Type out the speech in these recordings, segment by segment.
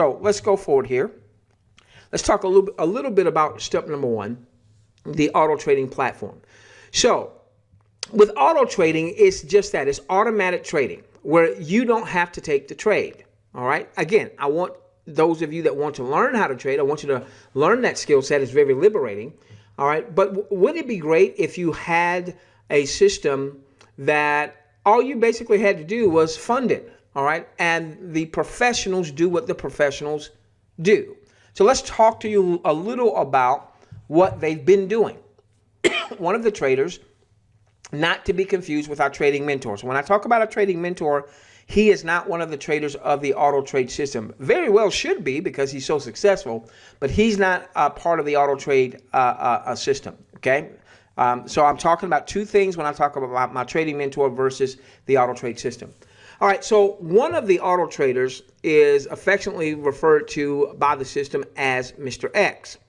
So let's go forward here. Let's talk a little bit about step number one, the auto trading platform. So with auto trading, it's just that. It's automatic trading where you don't have to take the trade. All right. Again, I want those of you that want to learn how to trade, I want you to learn that skill set. It's very liberating. All right. But wouldn't it be great if you had a system that all you basically had to do was fund it? All right. And the professionals do what the professionals do. So let's talk to you a little about what they've been doing. One of the traders, not to be confused with our trading mentor. So when I talk about a trading mentor, he is not one of the traders of the auto trade system. Very well should be because he's so successful, but he's not part of the auto trade system. Okay. So I'm talking about two things when I talk about my trading mentor versus the auto trade system. All right, so one of the auto traders is affectionately referred to by the system as Mr. X.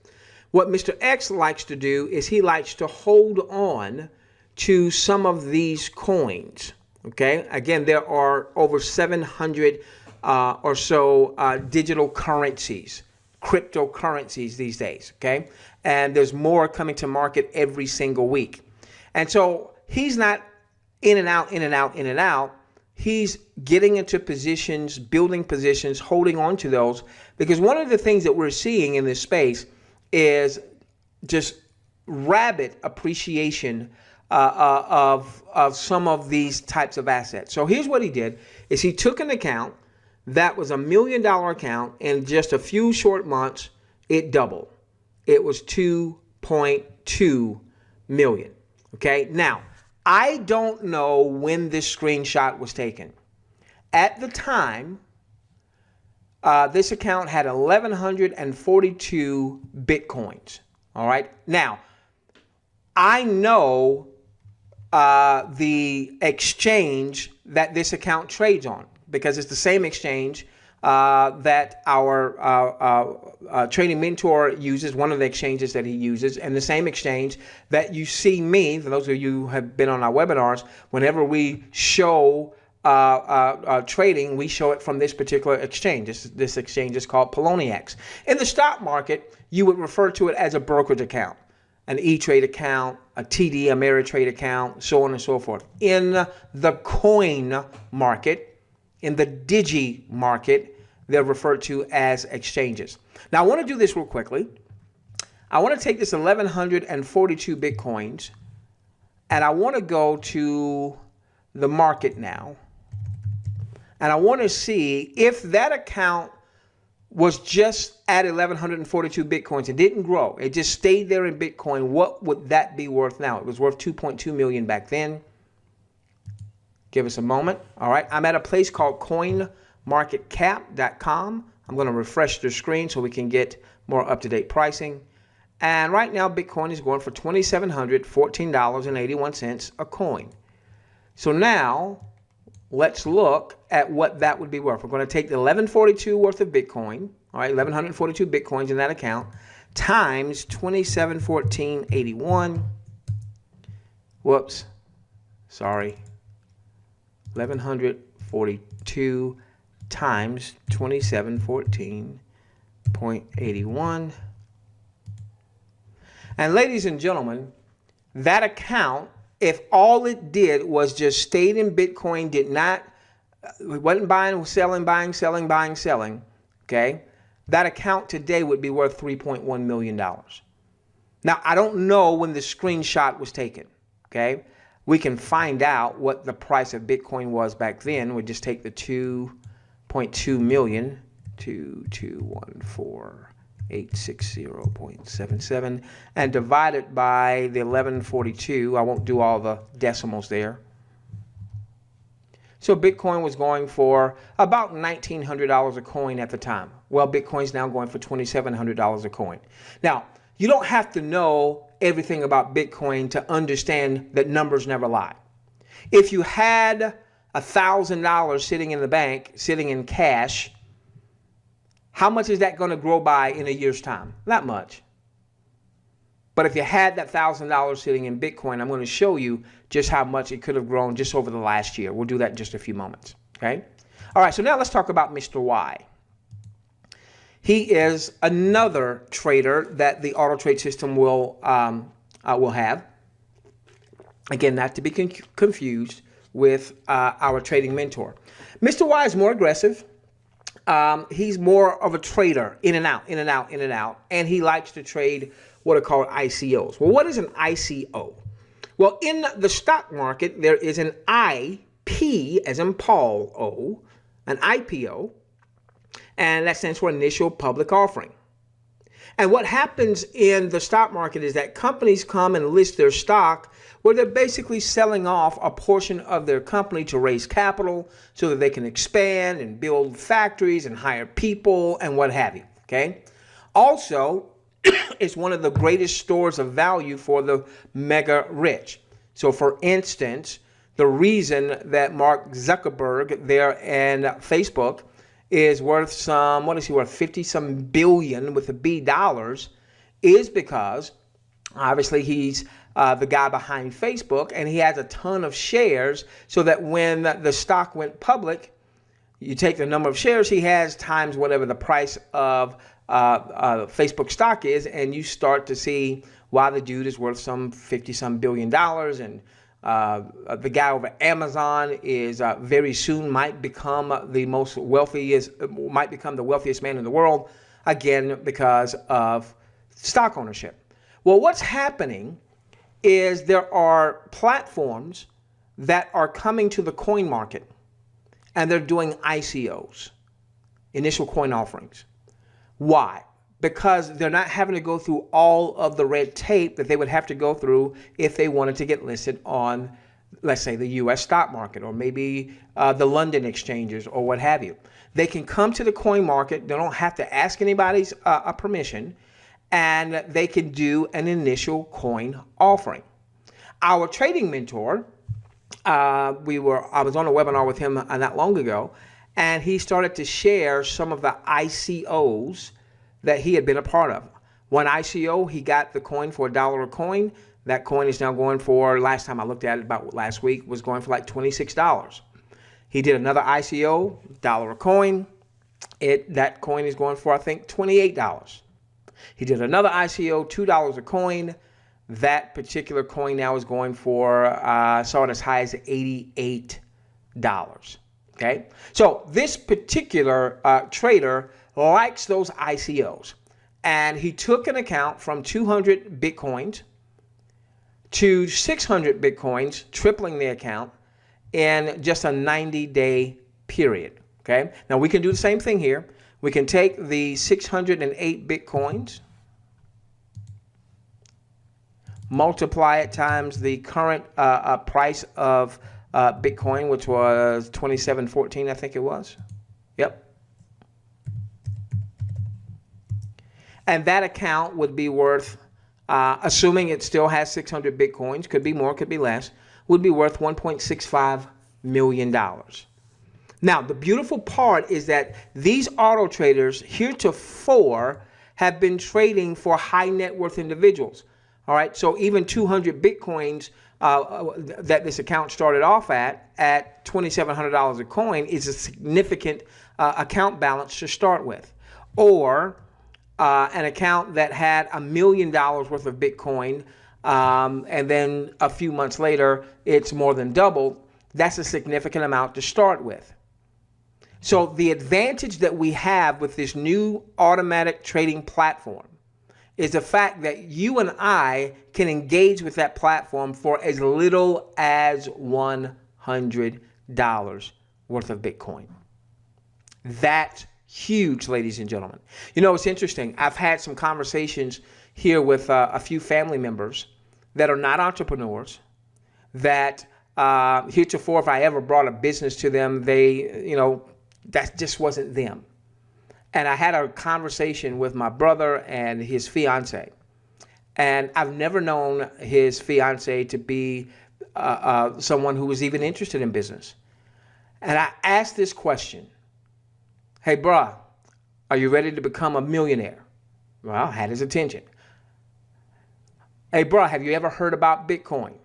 What Mr. X likes to do is he likes to hold on to some of these coins. Okay, again, there are over 700 or so digital currencies, cryptocurrencies these days. Okay, and there's more coming to market every single week. And so he's not in and out, in and out, in and out. He's getting into positions, building positions, holding on to those, because one of the things that we're seeing in this space is just rapid appreciation of some of these types of assets. So here's what he did is he took an account that was $1 million account. In just a few short months, it doubled. It was 2.2 million. Okay. Now, I don't know when this screenshot was taken. At the time, this account had 1,142 Bitcoins. All right. Now, I know the exchange that this account trades on because it's the same exchange that our trading mentor uses, one of the exchanges that he uses, and the same exchange that you see me, for those of you who have been on our webinars, whenever we show trading, we show it from this particular exchange. This exchange is called Poloniex. In the stock market, you would refer to it as a brokerage account, an E-Trade account, a TD, Ameritrade account, so on and so forth. In the coin market, in the digi market, they're referred to as exchanges. Now, I want to do this real quickly. I want to take this 1,142 Bitcoins, and I want to go to the market now. And I want to see if that account was just at 1,142 Bitcoins. It didn't grow. It just stayed there in Bitcoin. What would that be worth now? It was worth 2.2 million back then. Give us a moment. All right. I'm at a place called icoinmarketcap.com. I'm going to refresh the screen so we can get more up-to-date pricing. And right now, Bitcoin is going for $2,714.81 a coin. So now, let's look at what that would be worth. We're going to take the 1,142 worth of Bitcoin, all right, 1,142 Bitcoins in that account, times 2,714.81. Whoops. Sorry. 1,142 times 2,714.81. And ladies and gentlemen, that account, if all it did was just stayed in Bitcoin, wasn't buying, selling, buying, selling, buying, selling, okay, that account today would be worth $3.1 million. Now, I don't know when the screenshot was taken, okay? We can find out what the price of Bitcoin was back then. We just take the 2.2 million, 2214860.77, and divide it by the 1142. I won't do all the decimals there. So Bitcoin was going for about $1,900 a coin at the time. Well, Bitcoin's now going for $2,700 a coin. Now, you don't have to know everything about Bitcoin to understand that numbers never lie. If you had $1,000 sitting in the bank, sitting in cash, how much is that going to grow by in a year's time? Not much. But if you had that $1,000 sitting in Bitcoin, I'm going to show you just how much it could have grown just over the last year. We'll do that in just a few moments. Okay. All right. So now let's talk about Mr. Y. He is another trader that the auto trade system will have. Again, not to be confused with our trading mentor. Mr. Y is more aggressive. He's more of a trader, in and out, in and out, in and out, and he likes to trade what are called ICOs. Well, what is an ICO? Well, in the stock market, there is an IP, as in Paul O, an IPO, and that stands for initial public offering. And what happens in the stock market is that companies come and list their stock where they're basically selling off a portion of their company to raise capital so that they can expand and build factories and hire people and what have you, okay? Also, it's one of the greatest stores of value for the mega rich. So for instance, the reason that Mark Zuckerberg there and Facebook is worth some, what is he worth, 50 some billion with a B dollars, is because obviously he's the guy behind Facebook, and he has a ton of shares, so that when the stock went public, you take the number of shares he has times whatever the price of Facebook stock is, and you start to see why the dude is worth some 50 some billion dollars. And the guy over Amazon is very soon might become the wealthiest man in the world, again because of stock ownership. Well, what's happening is there are platforms that are coming to the coin market, and they're doing ICOs, initial coin offerings. Why? Because they're not having to go through all of the red tape that they would have to go through if they wanted to get listed on, let's say, the U.S. stock market, or maybe the London exchanges, or what have you. They can come to the coin market. They don't have to ask anybody's permission, and they can do an initial coin offering. Our trading mentor, I was on a webinar with him not long ago, and he started to share some of the ICOs that he had been a part of. One ICO, he got the coin for $1 a coin. That coin is now going for, last time I looked at it about last week, was going for like $26. He did another ICO, $1 a coin. That coin is going for, I think, $28. He did another ICO, $2 a coin. That particular coin now is going for, saw it as high as $88. Okay, so this particular trader likes those ICOs, and he took an account from 200 Bitcoins to 600 Bitcoins, tripling the account in just a 90-day period. Okay, now we can do the same thing here. We can take the 608 Bitcoins, multiply it times the current price of Bitcoin, which was 27.14, I think it was. Yep. And that account would be worth, assuming it still has 600 Bitcoins, could be more, could be less, would be worth $1.65 million. Now, the beautiful part is that these auto traders heretofore have been trading for high net worth individuals. All right, so even 200 Bitcoins that this account started off at $2,700 a coin is a significant account balance to start with. Or an account that had $1 million worth of Bitcoin, and then a few months later, it's more than doubled. That's a significant amount to start with. So the advantage that we have with this new automatic trading platform is the fact that you and I can engage with that platform for as little as $100 worth of Bitcoin. That's huge, ladies and gentlemen. You know, it's interesting. I've had some conversations here with a few family members that are not entrepreneurs, that heretofore, if I ever brought a business to them, that just wasn't them. And I had a conversation with my brother and his fiance. And I've never known his fiance to be someone who was even interested in business. And I asked this question. Hey, bruh, are you ready to become a millionaire? Well, I had his attention. Hey, bruh, have you ever heard about Bitcoin?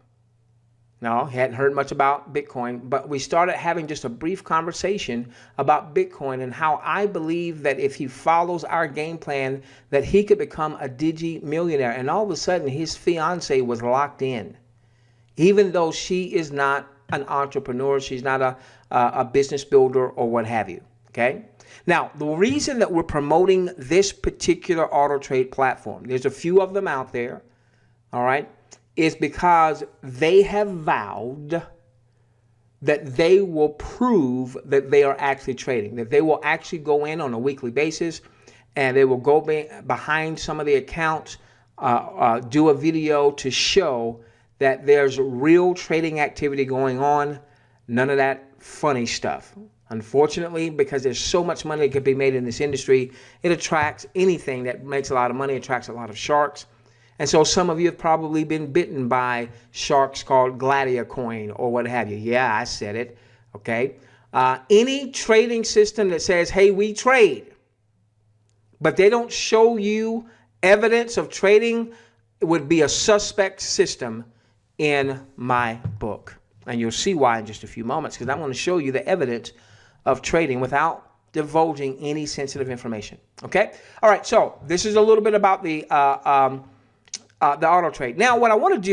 No, hadn't heard much about Bitcoin, but we started having just a brief conversation about Bitcoin and how I believe that if he follows our game plan, that he could become a digi-millionaire. And all of a sudden, his fiance was locked in, even though she is not an entrepreneur, she's not a business builder or what have you. Okay. Now, the reason that we're promoting this particular auto trade platform, there's a few of them out there. All right. Is because they have vowed that they will prove that they are actually trading, that they will actually go in on a weekly basis and they will go behind some of the accounts, do a video to show that there's real trading activity going on, none of that funny stuff. Unfortunately, because there's so much money that could be made in this industry, it attracts anything that makes a lot of money, attracts a lot of sharks. And so some of you have probably been bitten by sharks called Gladia coin or what have you. Yeah, I said it. Okay. Any trading system that says, hey, we trade, but they don't show you evidence of trading, it would be a suspect system in my book. And you'll see why in just a few moments, because I'm going to show you the evidence of trading without divulging any sensitive information. Okay. All right. So this is a little bit about the auto trade. Now, what I want to do